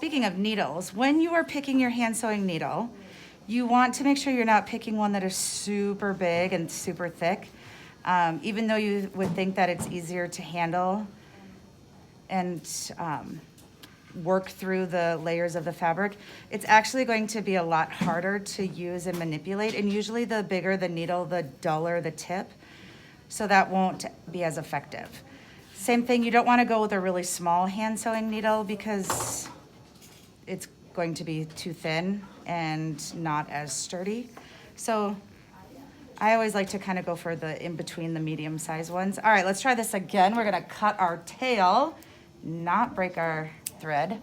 Speaking of needles, when you are picking your hand sewing needle, you want to make sure you're not picking one that is super big and super thick. Even though you would think that it's easier to handle and work through the layers of the fabric, it's actually going to be a lot harder to use and manipulate. And usually the bigger the needle, the duller the tip. So that won't be as effective. Same thing, you don't want to go with a really small hand sewing needle because it's going to be too thin and not as sturdy. So I always like to kind of go for the in between the medium sized ones. All right, let's try this again. We're gonna cut our tail, not break our thread.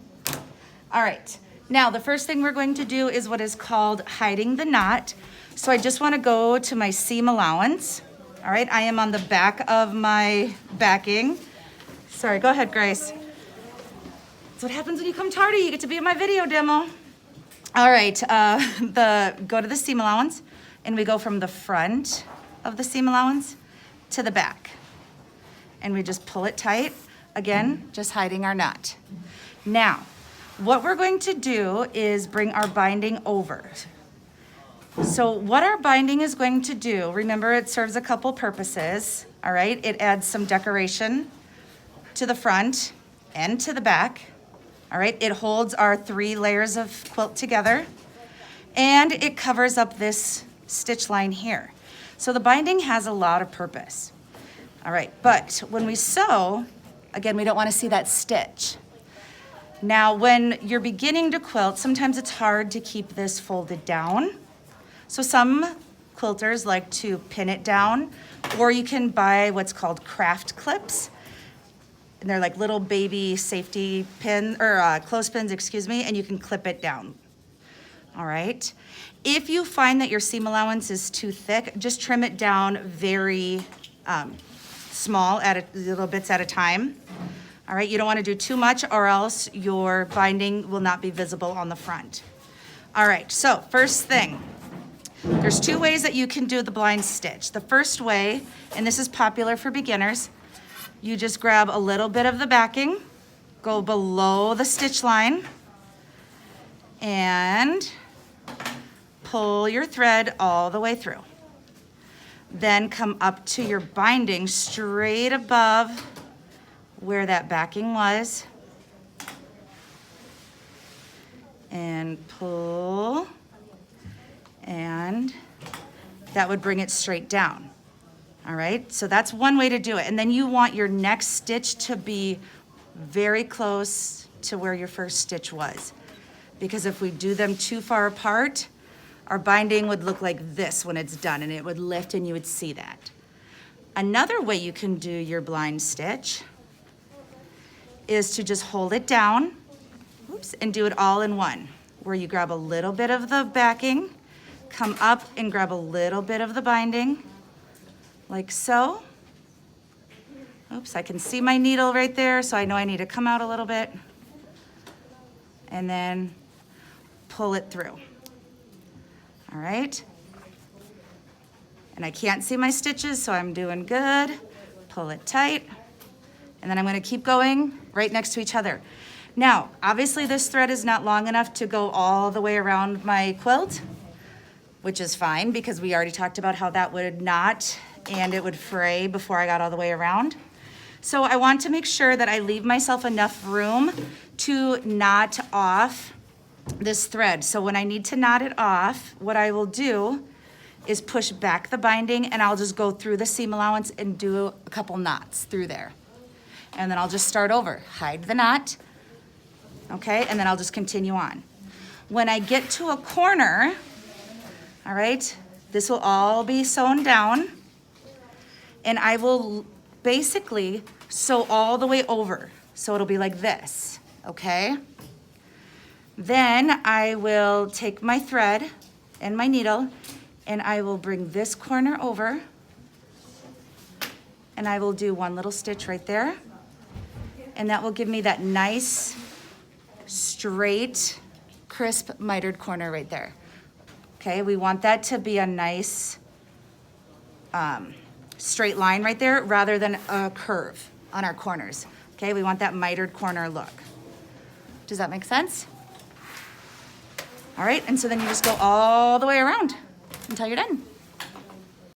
All right, now the first thing we're going to do is what is called hiding the knot. So I just wanna go to my seam allowance. All right, I am on the back of my backing. Sorry, go ahead, Grace. That's what happens when you come tardy. You get to be in my video demo. All right, go to the seam allowance, and we go from the front of the seam allowance to the back. And we just pull it tight. Again, just hiding our knot. Now, what we're going to do is bring our binding over. So what our binding is going to do, remember it serves a couple purposes, all right? It adds some decoration to the front and to the back, all right? It holds our 3 layers of quilt together, and it covers up this stitch line here. So the binding has a lot of purpose, all right? But when we sew, again, we don't wanna see that stitch. Now, when you're beginning to quilt, sometimes it's hard to keep this folded down. So some quilters like to pin it down, or you can buy what's called craft clips. And they're like little baby safety pin or clothespins, excuse me, and you can clip it down. All right. If you find that your seam allowance is too thick, just trim it down very small, little bits at a time. All right. You don't want to do too much, or else your binding will not be visible on the front. All right. So first thing. There's 2 ways that you can do the blind stitch. The first way, and this is popular for beginners, you just grab a little bit of the backing, go below the stitch line, and pull your thread all the way through. Then come up to your binding straight above where that backing was, and pull, and that would bring it straight down. All right, so that's one way to do it. And then you want your next stitch to be very close to where your first stitch was. Because if we do them too far apart, our binding would look like this when it's done, and it would lift and you would see that. Another way you can do your blind stitch is to just hold it down, oops, and do it all in one, where you grab a little bit of the backing, come up and grab a little bit of the binding, like so. Oops, I can see my needle right there, so I know I need to come out a little bit. And then pull it through. All right. And I can't see my stitches, so I'm doing good. Pull it tight. And then I'm gonna keep going right next to each other. Now, obviously this thread is not long enough to go all the way around my quilt, which is fine because we already talked about how that would knot and it would fray before I got all the way around. So I want to make sure that I leave myself enough room to knot off this thread. So when I need to knot it off, what I will do is push back the binding, and I'll just go through the seam allowance and do a couple knots through there. And then I'll just start over, hide the knot, okay? And then I'll just continue on. When I get to a corner, all right, this will all be sewn down, and I will basically sew all the way over. So it'll be like this, okay? Then I will take my thread and my needle, and I will bring this corner over, and I will do one little stitch right there, and that will give me that nice, straight, crisp mitered corner right there. Okay, we want that to be a nice straight line right there rather than a curve on our corners. Okay, we want that mitered corner look. Does that make sense? All right, and so then you just go all the way around until you're done.